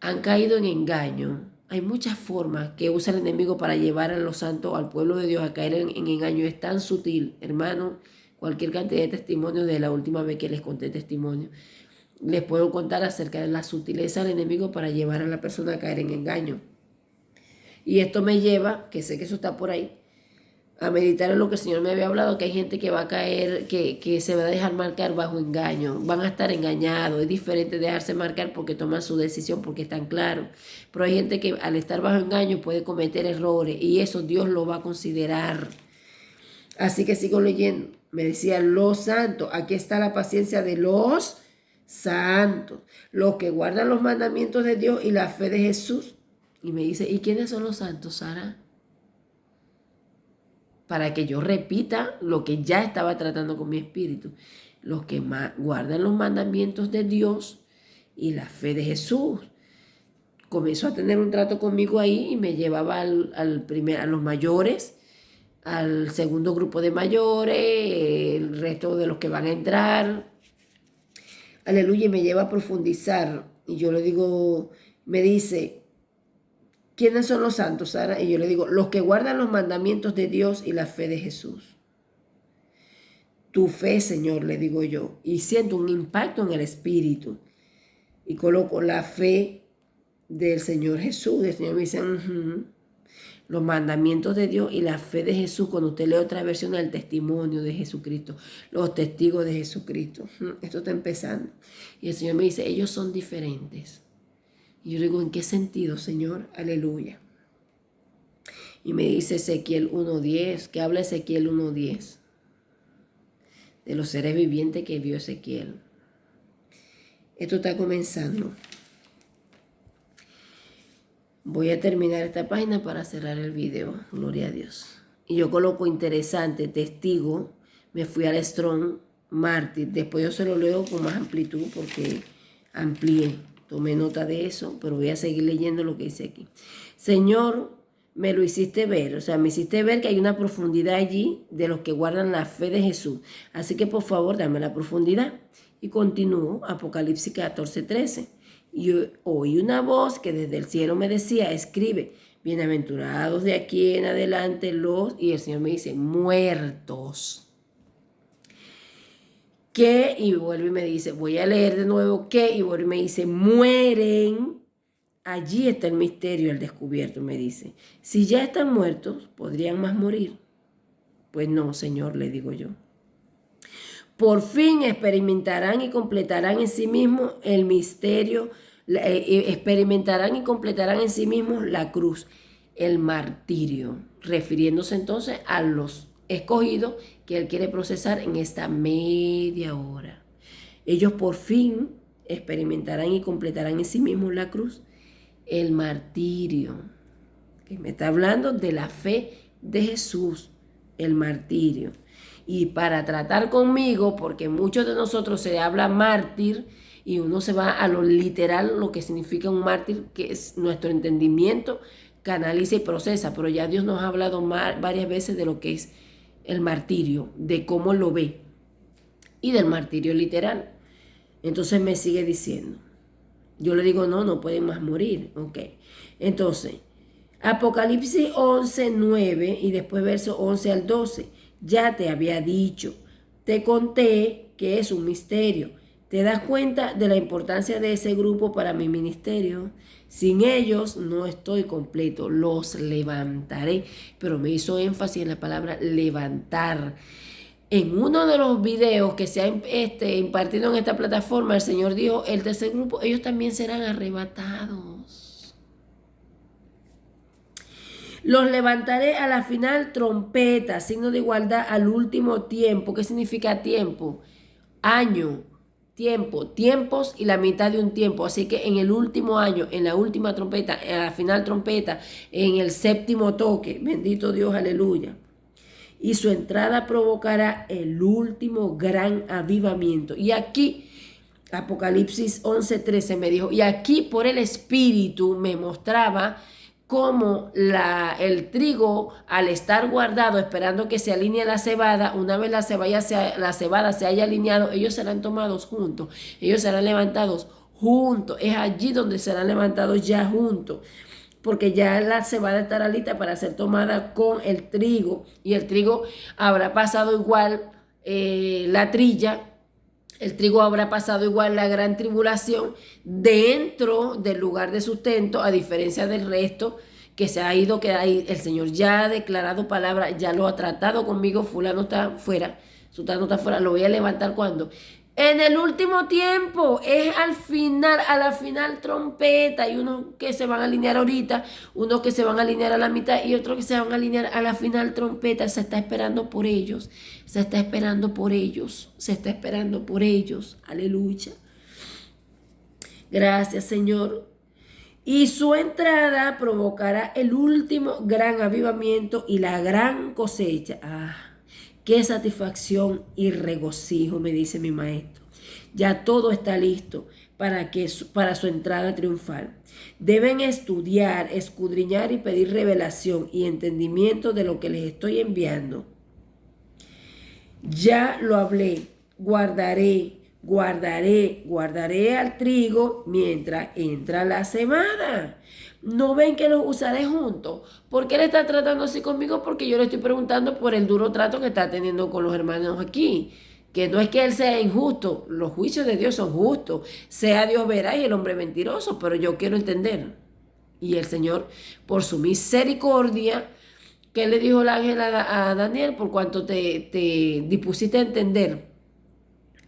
han caído en engaño. Hay muchas formas que usa el enemigo para llevar a los santos, al pueblo de Dios, a caer en engaño. Es tan sutil, hermano. Cualquier cantidad de testimonios de la última vez que les conté testimonio, les puedo contar acerca de la sutileza del enemigo para llevar a la persona a caer en engaño. Y esto me lleva, que sé que eso está por ahí, a meditar en lo que el Señor me había hablado, que hay gente que va a caer, que se va a dejar marcar bajo engaño, van a estar engañados. Es diferente dejarse marcar porque toman su decisión, porque están claros. Pero hay gente que al estar bajo engaño puede cometer errores y eso Dios lo va a considerar. Así que sigo leyendo. Me decía, los santos, aquí está la paciencia de los santos, los que guardan los mandamientos de Dios y la fe de Jesús. Y me dice, ¿y quiénes son los santos, Sara? Para que yo repita lo que ya estaba tratando con mi espíritu. Los que guardan los mandamientos de Dios y la fe de Jesús. Comenzó a tener un trato conmigo ahí y me llevaba a los mayores, al segundo grupo de mayores, el resto de los que van a entrar. Aleluya, y me lleva a profundizar. Y yo le digo, me dice, ¿quiénes son los santos, Sara? Y yo le digo, los que guardan los mandamientos de Dios y la fe de Jesús. Tu fe, Señor, le digo yo. Y siento un impacto en el espíritu. Y coloco la fe del Señor Jesús. El Señor me dice, los mandamientos de Dios y la fe de Jesús. Cuando usted lee otra versión del testimonio de Jesucristo, los testigos de Jesucristo. Esto está empezando. Y el Señor me dice, ellos son diferentes. Y yo digo, ¿en qué sentido, Señor? Aleluya. Y me dice Ezequiel 1:10, que habla Ezequiel 1:10, de los seres vivientes que vio Ezequiel. Esto está comenzando. Voy a terminar esta página para cerrar el video. Gloria a Dios. Y yo coloco interesante, testigo. Me fui al Strong, mártir. Después yo se lo leo con más amplitud porque amplié. Tomé nota de eso, pero voy a seguir leyendo lo que dice aquí. Señor, me lo hiciste ver. O sea, me hiciste ver que hay una profundidad allí de los que guardan la fe de Jesús. Así que por favor, dame la profundidad. Y continúo, Apocalipsis 14:13. Y oí una voz que desde el cielo me decía, escribe, bienaventurados de aquí en adelante los, y el Señor me dice, muertos. ¿Qué? Y vuelve y me dice, voy a leer de nuevo, ¿qué? Y vuelve y me dice, mueren. Allí está el misterio, el descubierto, me dice. Si ya están muertos, ¿podrían más morir? Pues no, Señor, le digo yo. Por fin experimentarán y completarán en sí mismos el misterio, experimentarán y completarán en sí mismos la cruz, el martirio, refiriéndose entonces a los escogidos que Él quiere procesar en esta media hora. Ellos por fin experimentarán y completarán en sí mismos la cruz, el martirio, que me está hablando de la fe de Jesús, el martirio. Y para tratar conmigo, porque muchos de nosotros se habla mártir y uno se va a lo literal, lo que significa un mártir, que es nuestro entendimiento, canaliza y procesa, pero ya Dios nos ha hablado varias veces de lo que es el martirio, de cómo lo ve y del martirio literal. Entonces me sigue diciendo, Yo le digo, no, no pueden más morir. Ok. Entonces, Apocalipsis 11:9 y después verso 11 al 12. Ya te había dicho, te conté que es un misterio. ¿Te das cuenta de la importancia de ese grupo para mi ministerio? Sin ellos no estoy completo, los levantaré. Pero me hizo énfasis en la palabra levantar. En uno de los videos que se ha impartido en esta plataforma, el Señor dijo, el tercer grupo, ellos también serán arrebatados. Los levantaré a la final trompeta, signo de igualdad al último tiempo. ¿Qué significa tiempo? Año, tiempo, tiempos y la mitad de un tiempo. Así que en el último año, en la última trompeta, en la final trompeta, en el séptimo toque, bendito Dios, aleluya. Y su entrada provocará el último gran avivamiento. Y aquí, Apocalipsis 11:13 me dijo, y aquí por el Espíritu me mostraba cómo el trigo, al estar guardado, esperando que se alinee la cebada, una vez la cebada se haya alineado, ellos serán tomados juntos, ellos serán levantados juntos. Es allí donde serán levantados ya juntos, porque ya la cebada estará lista para ser tomada con el trigo, y el trigo habrá pasado igual la trilla, el trigo habrá pasado igual la gran tribulación dentro del lugar de sustento, a diferencia del resto que se ha ido, que ahí el Señor ya ha declarado palabra, ya lo ha tratado conmigo, fulano está fuera, sultano está fuera, lo voy a levantar cuando. En el último tiempo, es al final, a la final trompeta. Hay unos que se van a alinear ahorita, unos que se van a alinear a la mitad y otros que se van a alinear a la final trompeta. Se está esperando por ellos, se está esperando por ellos, se está esperando por ellos. Aleluya. Gracias, Señor. Y su entrada provocará el último gran avivamiento y la gran cosecha. Qué satisfacción y regocijo, me dice mi maestro. Ya todo está listo para su entrada triunfal. Deben estudiar, escudriñar y pedir revelación y entendimiento de lo que les estoy enviando. Ya lo hablé, guardaré al trigo mientras entra la cebada. ¿No ven que los usaré juntos? ¿Por qué él está tratando así conmigo? Porque yo le estoy preguntando por el duro trato que está teniendo con los hermanos aquí. Que no es que él sea injusto, los juicios de Dios son justos. Sea Dios veraz y el hombre mentiroso, pero yo quiero entender. Y el Señor, por su misericordia, ¿qué le dijo el ángel a Daniel? Por cuanto te dispusiste a entender.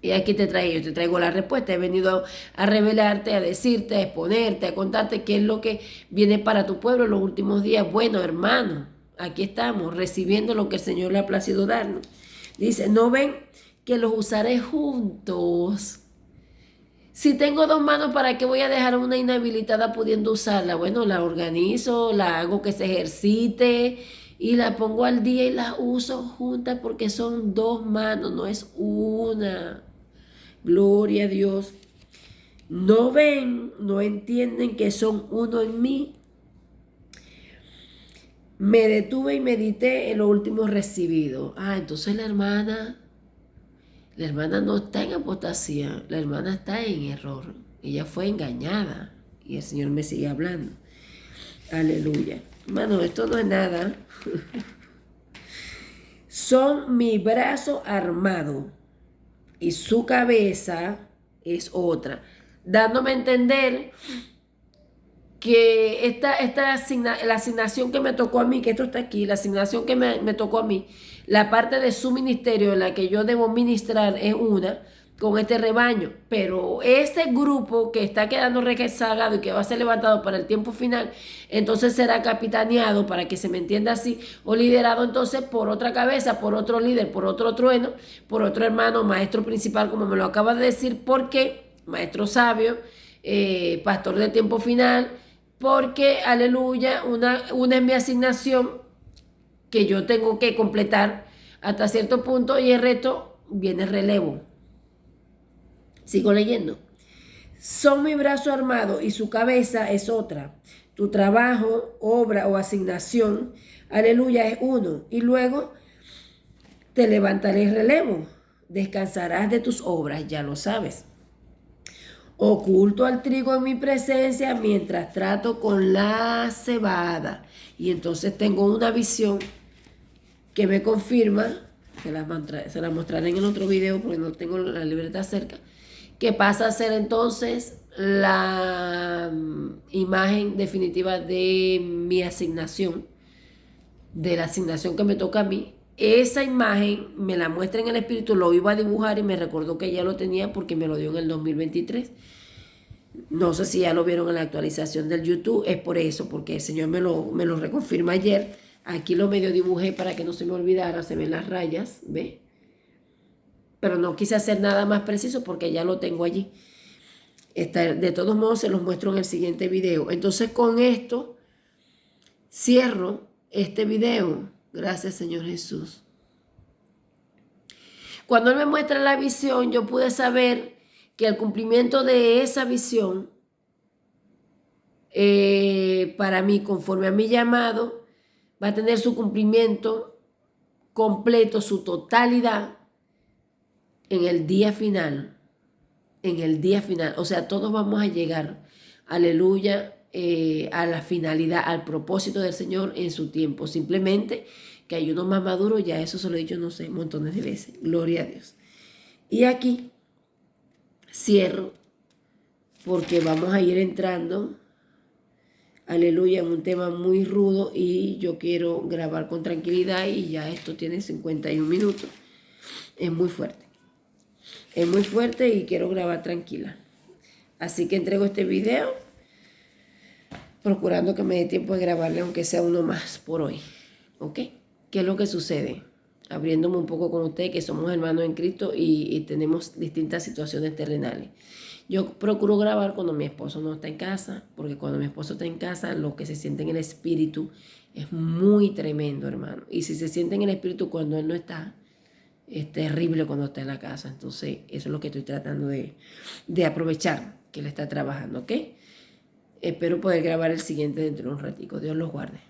Y aquí yo te traigo la respuesta. He venido a revelarte, a decirte, a exponerte, a contarte qué es lo que viene para tu pueblo en los últimos días. Bueno, hermano, aquí estamos, recibiendo lo que el Señor le ha placido darnos. Dice, ¿no ven que los usaré juntos? Si tengo dos manos, ¿para qué voy a dejar una inhabilitada pudiendo usarla? Bueno, la organizo, la hago que se ejercite y la pongo al día y la uso juntas porque son dos manos, no es una. Gloria a Dios. No ven, no entienden que son uno en mí. Me detuve y medité en lo último recibido. Entonces la hermana no está en apostasía, la hermana está en error. Ella fue engañada y el Señor me sigue hablando. Aleluya. Hermano, esto no es nada. Son mi brazo armado y su cabeza es otra, dándome a entender que la asignación que me tocó a mí, que esto está aquí, la asignación que me tocó a mí, la parte de su ministerio en la que yo debo ministrar es una, con este rebaño, pero este grupo que está quedando rezagado y que va a ser levantado para el tiempo final, entonces será capitaneado, para que se me entienda así, o liderado entonces por otra cabeza, por otro líder, por otro trueno, por otro hermano, maestro principal, como me lo acaba de decir, porque maestro sabio, pastor de tiempo final, porque, aleluya, una es mi asignación que yo tengo que completar hasta cierto punto y el resto viene relevo. Sigo leyendo. Son mi brazo armado y su cabeza es otra. Tu trabajo, obra o asignación, aleluya, es uno. Y luego te levantaré relevo. Descansarás de tus obras, ya lo sabes. Oculto al trigo en mi presencia mientras trato con la cebada. Y entonces tengo una visión que me confirma, se la mostraré en el otro video porque no tengo la libreta cerca, que pasa a ser entonces la imagen definitiva de mi asignación, de la asignación que me toca a mí. Esa imagen me la muestra en el espíritu, lo iba a dibujar y me recordó que ya lo tenía porque me lo dio en el 2023. No sé si ya lo vieron en la actualización del YouTube, es por eso, porque el Señor me lo reconfirma ayer. Aquí lo medio dibujé para que no se me olvidara, se ven las rayas, ¿ve? Pero no quise hacer nada más preciso porque ya lo tengo allí. De todos modos se los muestro en el siguiente video. Entonces con esto cierro este video. Gracias, Señor Jesús. Cuando Él me muestra la visión, yo pude saber que el cumplimiento de esa visión para mí, conforme a mi llamado, va a tener su cumplimiento completo, su totalidad en el día final. En el día final. O sea, todos vamos a llegar, aleluya, a la finalidad, al propósito del Señor en su tiempo. Simplemente que hay uno más maduro, ya eso se lo he dicho, no sé, montones de veces. Gloria a Dios. Y aquí cierro porque vamos a ir entrando, aleluya, en un tema muy rudo y yo quiero grabar con tranquilidad y ya esto tiene 51 minutos. Es muy fuerte. Es muy fuerte y quiero grabar tranquila. Así que entrego este video procurando que me dé tiempo de grabarle aunque sea uno más por hoy. ¿Ok? ¿Qué es lo que sucede? Abriéndome un poco con ustedes que somos hermanos en Cristo y tenemos distintas situaciones terrenales. Yo procuro grabar cuando mi esposo no está en casa, porque cuando mi esposo está en casa, lo que se siente en el espíritu es muy tremendo, hermano. Y si se siente en el espíritu cuando él no está, es terrible cuando está en la casa. Entonces, eso es lo que estoy tratando de aprovechar, que él está trabajando, ¿ok? Espero poder grabar el siguiente dentro de un ratico. Dios los guarde.